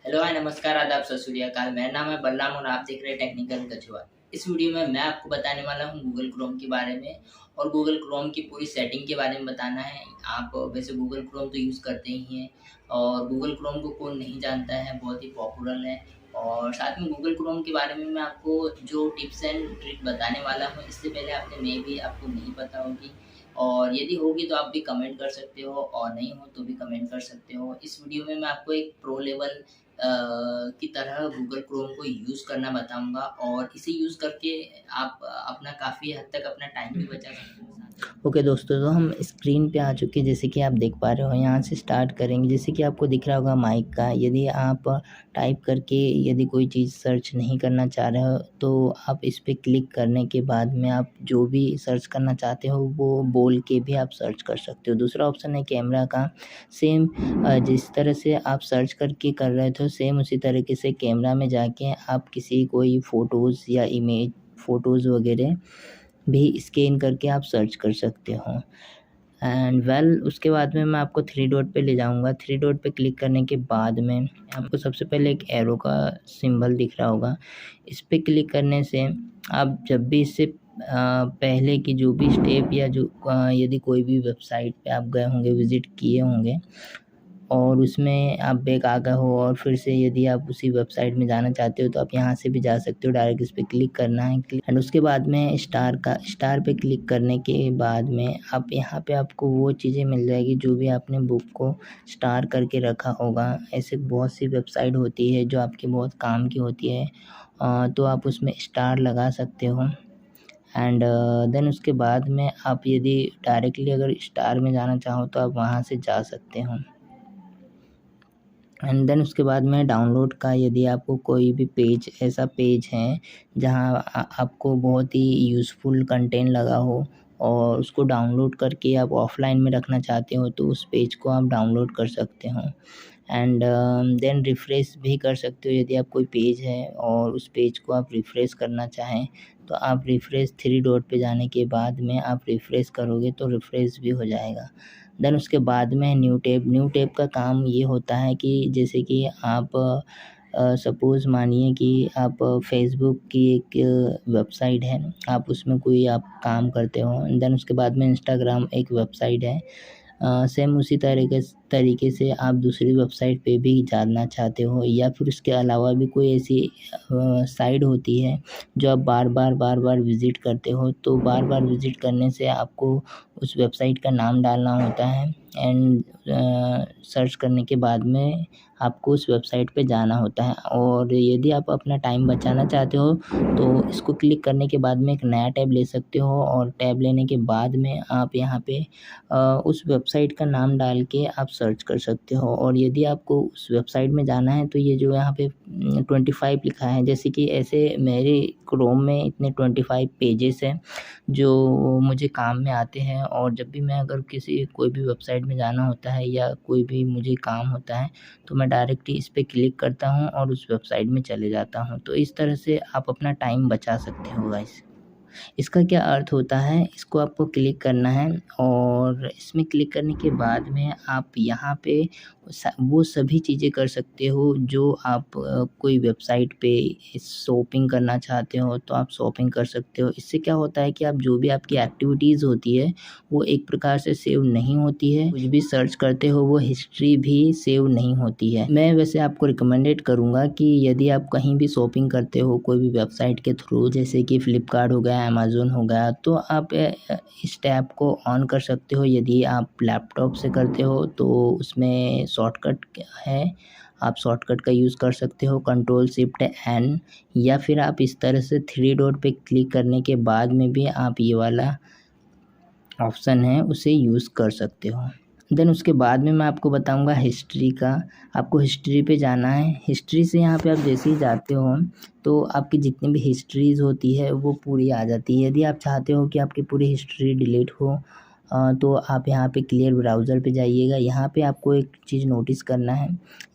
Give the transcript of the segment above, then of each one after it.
Hello hi नमस्कार आदाब सत श्री अकाल। मेरा नाम है बलराम और आप देख रहे हैं टेक्निकल कछुआ। इस वीडियो में मैं आपको बताने वाला हूं गूगल क्रोम के बारे में और गूगल क्रोम की पूरी सेटिंग के बारे में बताना है। आप वैसे गूगल क्रोम तो यूज़ करते ही हैं और गूगल क्रोम को कौन नहीं जानता है, बहुत ही पॉपुलर है। और साथ में गूगल क्रोम के बारे में मैं आपको जो टिप्स एंड ट्रिक बताने वाला हूँ, इससे पहले आपने मे भी आपको नहीं पता होगी और यदि होगी तो आप भी कमेंट कर सकते हो और नहीं हो तो भी कमेंट कर सकते हो। इस वीडियो में मैं आपको एक प्रो लेवल की तरह गूगल क्रोम को यूज़ करना बताऊंगा और इसे यूज़ करके आप अपना काफ़ी हद तक अपना टाइम भी बचा सकते हो। ओके दोस्तों, तो हम स्क्रीन पे आ चुके हैं। जैसे कि आप देख पा रहे हो, यहाँ से स्टार्ट करेंगे। जैसे कि आपको दिख रहा होगा माइक का, यदि आप टाइप करके यदि कोई चीज़ सर्च नहीं करना चाह रहे हो तो आप इस पे क्लिक करने के बाद में आप जो भी सर्च करना चाहते हो वो बोल के भी आप सर्च कर सकते हो। दूसरा ऑप्शन है कैमरा का। सेम जिस तरह से आप सर्च करके कर रहे थे सेम उसी तरीके से कैमरा में जाके आप किसी कोई फ़ोटोज़ या इमेज फ़ोटोज़ वगैरह भी स्कैन करके आप सर्च कर सकते हो। एंड उसके बाद में मैं आपको थ्री डॉट पे ले जाऊँगा। थ्री डॉट पे क्लिक करने के बाद में आपको सबसे पहले एक एरो का सिंबल दिख रहा होगा। इस पे क्लिक करने से आप जब भी इससे पहले की जो भी स्टेप या जो यदि कोई भी वेबसाइट पे आप गए होंगे, विज़िट किए होंगे और उसमें आप बैक आ गए हो और फिर से यदि आप उसी वेबसाइट में जाना चाहते हो तो आप यहाँ से भी जा सकते हो। डायरेक्ट इस पे क्लिक करना है एंड उसके बाद में स्टार पे क्लिक करने के बाद में आप यहाँ पे आपको वो चीज़ें मिल जाएगी जो भी आपने बुक को स्टार करके रखा होगा। ऐसे बहुत सी वेबसाइट होती है जो आपकी बहुत काम की होती है, तो आप उसमें स्टार लगा सकते हो। एंड देन उसके बाद में आप यदि डायरेक्टली अगर स्टार में जाना चाहो तो आप वहाँ से जा सकते हो। एंड देन उसके बाद में डाउनलोड का, यदि आपको कोई भी पेज ऐसा पेज है जहाँ आपको बहुत ही यूज़फुल कंटेंट लगा हो और उसको डाउनलोड करके आप ऑफ़लाइन में रखना चाहते हो तो उस पेज को आप डाउनलोड कर सकते हो। एंड देन रिफ़्रेश भी कर सकते हो। यदि आप कोई पेज है और उस पेज को आप रिफ़्रेश करना चाहें तो आप रिफ़्रेश थ्री डॉट पे जाने के बाद में आप रिफ़्रेश करोगे तो रिफ़्रेश भी हो जाएगा। देन उसके बाद में न्यू टैब का काम ये होता है कि जैसे कि आप सपोज़ मानिए कि आप फ़ेसबुक की एक वेबसाइट है, आप उसमें कोई आप काम करते हो। देन उसके बाद में इंस्टाग्राम एक वेबसाइट है। सेम उसी तरीके से आप दूसरी वेबसाइट पे भी जाना चाहते हो या फिर उसके अलावा भी कोई ऐसी साइट होती है जो आप बार-बार विज़िट करते हो, तो बार-बार विज़िट करने से आपको उस वेबसाइट का नाम डालना होता है एंड सर्च करने के बाद में आपको उस वेबसाइट पे जाना होता है। और यदि आप अपना टाइम बचाना चाहते हो तो इसको क्लिक करने के बाद में एक नया टैब ले सकते हो और टैब लेने के बाद में आप यहाँ पे उस वेबसाइट का नाम डाल के आप सर्च कर सकते हो। और यदि आपको उस वेबसाइट में जाना है तो ये जो यहाँ पे 25 लिखा है, जैसे कि ऐसे मेरे क्रोम में इतने 25 पेजेस हैं जो मुझे काम में आते हैं और जब भी मैं अगर किसी कोई भी वेबसाइट में जाना होता है या कोई भी मुझे काम होता है तो मैं डायरेक्ट ही इस पे क्लिक करता हूँ और उस वेबसाइट में चले जाता हूँ। तो इस तरह से आप अपना टाइम बचा सकते हो गाइस। इसका क्या अर्थ होता है, इसको आपको क्लिक करना है और इसमें क्लिक करने के बाद में आप यहाँ पे वो सभी चीज़ें कर सकते हो जो आप कोई वेबसाइट पे शॉपिंग करना चाहते हो तो आप शॉपिंग कर सकते हो। इससे क्या होता है कि आप जो भी आपकी एक्टिविटीज़ होती है वो एक प्रकार से सेव नहीं होती है। कुछ भी सर्च करते हो वो हिस्ट्री भी सेव नहीं होती है। मैं वैसे आपको रिकमेंडेड करूँगा कि यदि आप कहीं भी शॉपिंग करते हो कोई भी वेबसाइट के थ्रू, जैसे कि फ्लिपकार्ट हो गया, अमेज़न हो गया, तो आप इस टैब को ऑन कर सकते हो। यदि आप लैपटॉप से करते हो तो उसमें शॉर्टकट है, आप शॉर्टकट का यूज़ कर सकते हो कंट्रोल शिफ्ट एन, या फिर आप इस तरह से थ्री डॉट पे क्लिक करने के बाद में भी आप ये वाला ऑप्शन है उसे यूज़ कर सकते हो। देन उसके बाद में मैं आपको बताऊंगा हिस्ट्री का। आपको हिस्ट्री पे जाना है। हिस्ट्री से यहाँ पे आप जैसे ही जाते हो तो आपकी जितनी भी हिस्ट्रीज़ होती है वो पूरी आ जाती है। यदि आप चाहते हो कि आपकी पूरी हिस्ट्री डिलीट हो तो आप यहाँ पे क्लियर ब्राउज़र पे जाइएगा। यहाँ पे आपको एक चीज़ नोटिस करना है,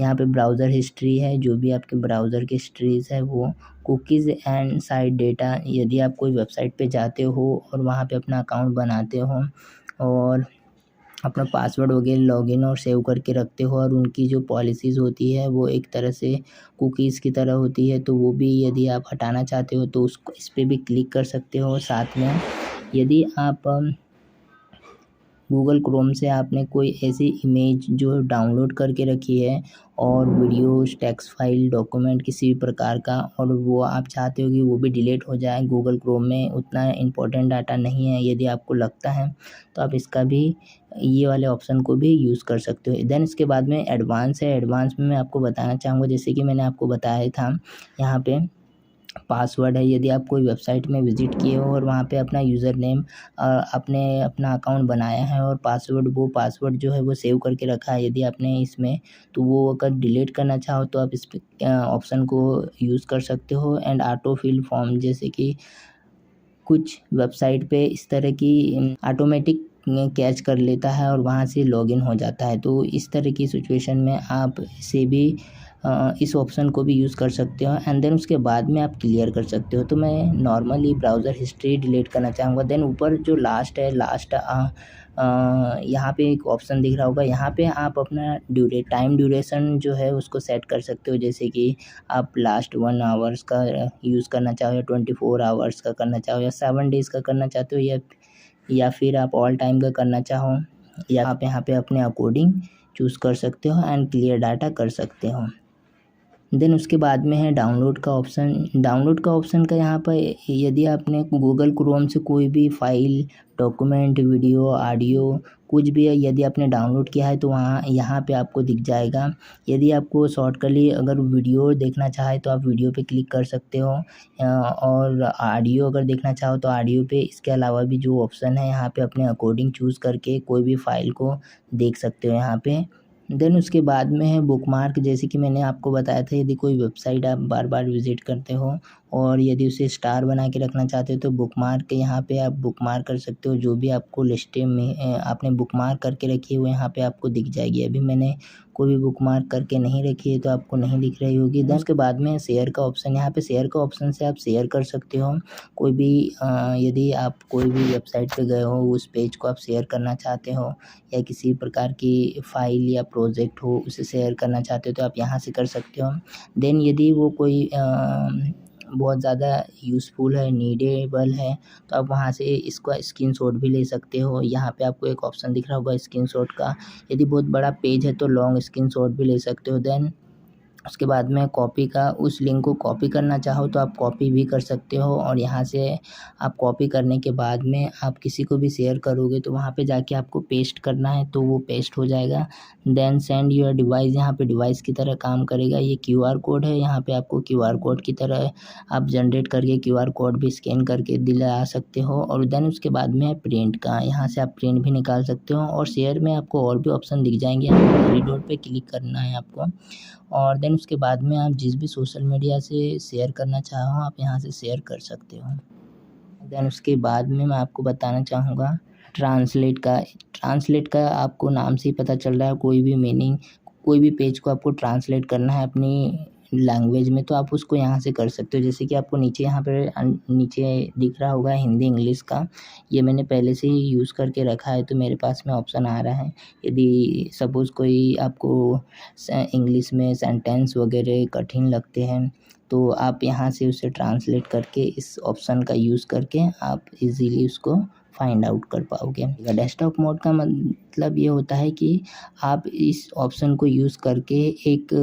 यहाँ पे ब्राउज़र हिस्ट्री है, जो भी आपके ब्राउज़र की हिस्ट्रीज़ है वो। कुकीज़ एंड साइट डेटा, यदि आप कोई वेबसाइट पे जाते हो और वहाँ पे अपना अकाउंट बनाते हो और अपना पासवर्ड वगैरह लॉगिन और सेव करके रखते हो, और उनकी जो पॉलिसीज़ होती है वो एक तरह से कुकीज़ की तरह होती है, तो वो भी यदि आप हटाना चाहते हो तो उसको इस पे भी क्लिक कर सकते हो। साथ में यदि आप गूगल क्रोम से आपने कोई ऐसी इमेज जो डाउनलोड करके रखी है और वीडियोस, टेक्स्ट फाइल, डॉक्यूमेंट किसी भी प्रकार का, और वो आप चाहते हो कि वो भी डिलीट हो जाए, गूगल क्रोम में उतना इम्पोर्टेंट डाटा नहीं है यदि आपको लगता है, तो आप इसका भी ये वाले ऑप्शन को भी यूज़ कर सकते हो। देन इसके बाद में एडवांस है। एडवांस में मैं आपको बताना चाहूँगा, जैसे कि मैंने आपको बताया था यहाँ पे पासवर्ड है। यदि आप कोई वेबसाइट में विज़िट किए हो और वहाँ पे अपना यूज़र नेम आपने अपना अकाउंट बनाया है और वो पासवर्ड जो है वो सेव करके रखा है यदि आपने इसमें, तो वो अगर डिलीट करना चाहो तो आप इस पे ऑप्शन को यूज़ कर सकते हो। एंड ऑटो फिल फॉर्म, जैसे कि कुछ वेबसाइट पे इस तरह की ऑटोमेटिक कैच कर लेता है और वहाँ से लॉगिन हो जाता है, तो इस तरह की सिचुएशन में आप इसे भी इस ऑप्शन को भी यूज़ कर सकते हो। एंड देन उसके बाद में आप क्लियर कर सकते हो। तो मैं नॉर्मली ब्राउज़र हिस्ट्री डिलीट करना चाहूँगा। देन ऊपर जो यहाँ पे एक ऑप्शन दिख रहा होगा, यहाँ पे आप अपना टाइम ड्यूरेशन जो है उसको सेट कर सकते हो, जैसे कि आप लास्ट 1 आवर्स का यूज़ करना चाहो, या 24 आवर्स का करना चाहो, या 7 डेज़ का करना चाहते हो, या फिर आप ऑल टाइम का करना चाहो, या आप यहाँ पे अपने अकॉर्डिंग चूज़ कर सकते हो एंड क्लियर डाटा कर सकते हो। देन उसके बाद में है डाउनलोड का ऑप्शन। डाउनलोड का ऑप्शन का यहाँ पर यदि आपने गूगल क्रोम से कोई भी फाइल, डॉक्यूमेंट, वीडियो, ऑडियो कुछ भी है यदि आपने डाउनलोड किया है तो वहाँ यहाँ पे आपको दिख जाएगा। यदि आपको शॉर्टकटली अगर वीडियो देखना चाहे तो आप वीडियो पे क्लिक कर सकते हो, और ऑडियो अगर देखना चाहो तो ऑडियो पे। इसके अलावा भी जो ऑप्शन है यहाँ पे अपने अकॉर्डिंग चूज़ करके कोई भी फाइल को देख सकते हो यहाँ पे। देन उसके बाद में है बुकमार्क, जैसे कि मैंने आपको बताया था यदि कोई वेबसाइट आप बार-बार विज़िट करते हो और यदि उसे स्टार बना के रखना चाहते हो तो बुकमार्क यहाँ पे आप बुकमार्क कर सकते हो। जो भी आपको लिस्टें में आपने बुकमार्क करके रखी है वो यहाँ पे आपको दिख जाएगी। अभी मैंने कोई भी बुकमार्क करके नहीं रखी है तो आपको नहीं दिख रही होगी। देन उसके बाद में शेयर का ऑप्शन, यहाँ पे शेयर का ऑप्शन से आप शेयर कर सकते हो कोई भी यदि आप कोई भी वेबसाइट पे गए हो उस पेज को आप शेयर करना चाहते हो, या किसी प्रकार की फ़ाइल या प्रोजेक्ट हो उसे शेयर करना चाहते हो तो आप यहाँ से कर सकते हो। देन यदि वो कोई बहुत ज़्यादा यूज़फुल है, नीडेबल है, तो आप वहाँ से इसका स्क्रीनशॉट भी ले सकते हो। यहाँ पे आपको एक ऑप्शन दिख रहा होगा स्क्रीनशॉट का। यदि बहुत बड़ा पेज है तो लॉन्ग स्क्रीनशॉट भी ले सकते हो। देन उसके बाद में कॉपी का, उस लिंक को कॉपी करना चाहो तो आप कॉपी भी कर सकते हो, और यहाँ से आप कॉपी करने के बाद में आप किसी को भी शेयर करोगे तो वहाँ पे जाके आपको पेस्ट करना है तो वो पेस्ट हो जाएगा। देन सेंड योर डिवाइस, यहाँ पे डिवाइस की तरह काम करेगा। ये क्यूआर कोड है, यहाँ पे आपको क्यूआर कोड की तरह आप जनरेट करके क्यूआर कोड भी स्कैन करके दिला सकते हो। और देन उसके बाद में है प्रिंट का, यहाँ से आप प्रिंट भी निकाल सकते हो। और शेयर में आपको और भी ऑप्शन दिख जाएंगे, थ्री डॉट पे क्लिक करना है आपको। और देन उसके बाद में आप जिस भी सोशल मीडिया से शेयर करना चाहो आप यहाँ से शेयर कर सकते हो। देन उसके बाद में मैं आपको बताना चाहूँगा ट्रांसलेट का आपको नाम से ही पता चल रहा है, कोई भी मीनिंग, कोई भी पेज को आपको ट्रांसलेट करना है अपनी लैंग्वेज में तो आप उसको यहाँ से कर सकते हो। जैसे कि आपको नीचे यहाँ पे नीचे दिख रहा होगा हिंदी इंग्लिश का, ये मैंने पहले से ही यूज़ करके रखा है तो मेरे पास में ऑप्शन आ रहा है। यदि सपोज़ कोई आपको इंग्लिश में सेंटेंस वगैरह कठिन लगते हैं तो आप यहाँ से उसे ट्रांसलेट करके इस ऑप्शन का यूज़ करके आप इजीली उसको फाइंड आउट कर पाओगे। डेस्कटॉप मोड का मतलब ये होता है कि आप इस ऑप्शन को यूज़ करके एक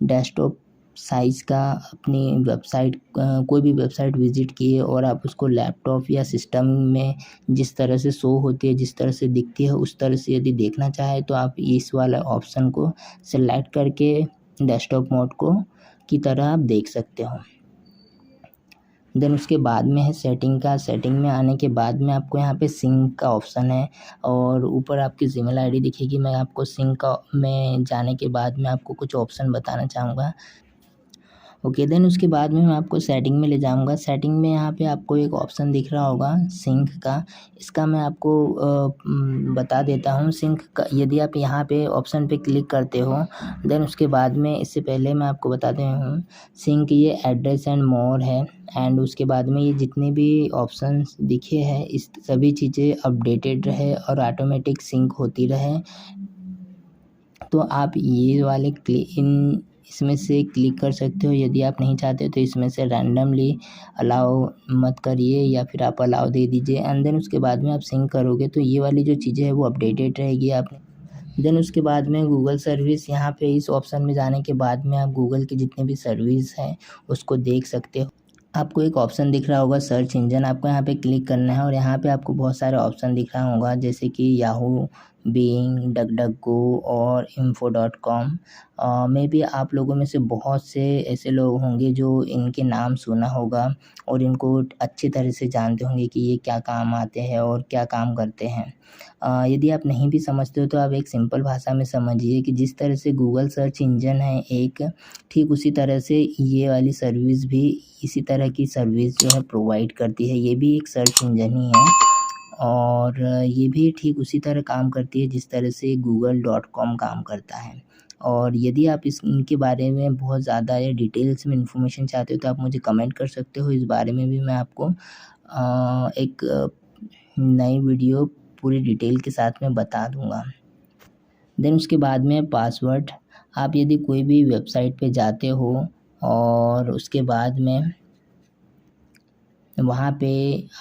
डेस्कटॉप साइज़ का अपनी वेबसाइट, कोई भी वेबसाइट विज़िट किए और आप उसको लैपटॉप या सिस्टम में जिस तरह से शो होती है, जिस तरह से दिखती है उस तरह से यदि देखना चाहे तो आप इस वाला ऑप्शन को सेलेक्ट करके डेस्कटॉप मोड को की तरह आप देख सकते हो। देन उसके बाद में है सेटिंग का। सेटिंग में आने के बाद में आपको यहाँ पे सिंक का ऑप्शन है और ऊपर आपकी जीमेल आईडी दिखेगी। मैं आपको सिंक में जाने के बाद में आपको कुछ ऑप्शन बताना चाहूँगा। ओके, देन उसके बाद में मैं आपको सेटिंग में ले जाऊंगा। सेटिंग में यहाँ पे आपको एक ऑप्शन दिख रहा होगा सिंक का, इसका मैं आपको बता देता हूँ। सिंक का यदि आप यहाँ पे ऑप्शन पे क्लिक करते हो, देन उसके बाद में इससे पहले मैं आपको बताते हूँ सिंक ये एड्रेस एंड मोर है, एंड उसके बाद में ये जितने भी ऑप्शंस दिखे हैं इस सभी चीज़ें अपडेटेड रहे और ऑटोमेटिक सिंक होती रहे। तो आप ये वाले इन इसमें से क्लिक कर सकते हो। यदि आप नहीं चाहते तो इसमें से रैंडमली अलाउ मत करिए या फिर आप अलाउ दे दीजिए, एंड देन उसके बाद में आप सिंक करोगे तो ये वाली जो चीज़ें हैं वो अपडेटेड रहेगी आपने। देन उसके बाद में गूगल सर्विस, यहाँ पे इस ऑप्शन में जाने के बाद में आप गूगल की जितने भी सर्विस हैं उसको देख सकते हो। आपको एक ऑप्शन दिख रहा होगा सर्च इंजन, आपको यहाँ पे क्लिक करना है और यहाँ पे आपको बहुत सारे ऑप्शन दिख रहा होगा जैसे कि याहू, बिंग, डकडकगो और info.com। में भी आप लोगों में से बहुत से ऐसे लोग होंगे जो इनके नाम सुना होगा और इनको अच्छी तरह से जानते होंगे कि ये क्या काम आते हैं और क्या काम करते हैं। यदि आप नहीं भी समझते हो तो आप एक सिंपल भाषा में समझिए कि जिस तरह से गूगल सर्च इंजन है एक, ठीक उसी तरह से ये वाली सर्विस भी इसी तरह की सर्विस जो है प्रोवाइड करती है। ये भी एक सर्च इंजन ही है और ये भी ठीक उसी तरह काम करती है जिस तरह से google.com काम करता है। और यदि आप इनके बारे में बहुत ज़्यादा या डिटेल्स में इन्फॉर्मेशन चाहते हो तो आप मुझे कमेंट कर सकते हो। इस बारे में भी मैं आपको एक नई वीडियो पूरी डिटेल के साथ में बता दूंगा। देन उसके बाद में पासवर्ड, आप यदि कोई भी वेबसाइट पे जाते हो और उसके बाद में वहाँ पे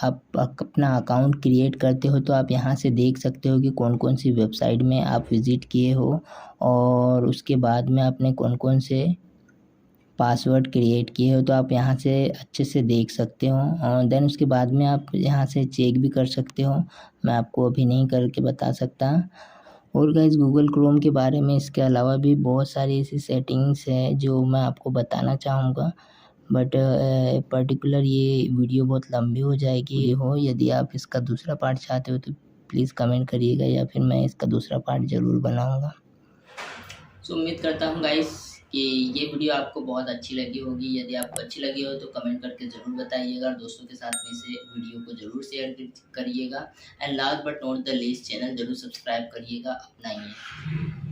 आप अपना अकाउंट क्रिएट करते हो तो आप यहाँ से देख सकते हो कि कौन कौन सी वेबसाइट में आप विज़िट किए हो और उसके बाद में आपने कौन कौन से पासवर्ड क्रिएट किए हो, तो आप यहाँ से अच्छे से देख सकते हो। और देन उसके बाद में आप यहाँ से चेक भी कर सकते हो, मैं आपको अभी नहीं करके बता सकता। और गाइस गूगल क्रोम के बारे में इसके अलावा भी बहुत सारी ऐसी सेटिंग्स है जो मैं आपको बताना चाहूँगा, बट पर्टिकुलर ये वीडियो बहुत लंबी हो जाएगी। यदि आप इसका दूसरा पार्ट चाहते हो तो प्लीज़ कमेंट करिएगा या फिर मैं इसका दूसरा पार्ट ज़रूर बनाऊँगा। सो उम्मीद करता हूँ गाइस कि ये वीडियो आपको बहुत अच्छी लगी होगी। यदि आपको अच्छी लगी हो तो कमेंट करके ज़रूर बताइएगा और दोस्तों के साथ में इसे वीडियो को ज़रूर शेयर करिएगा। And last but not the least channel ज़रूर सब्सक्राइब करिएगा, अपनाइए।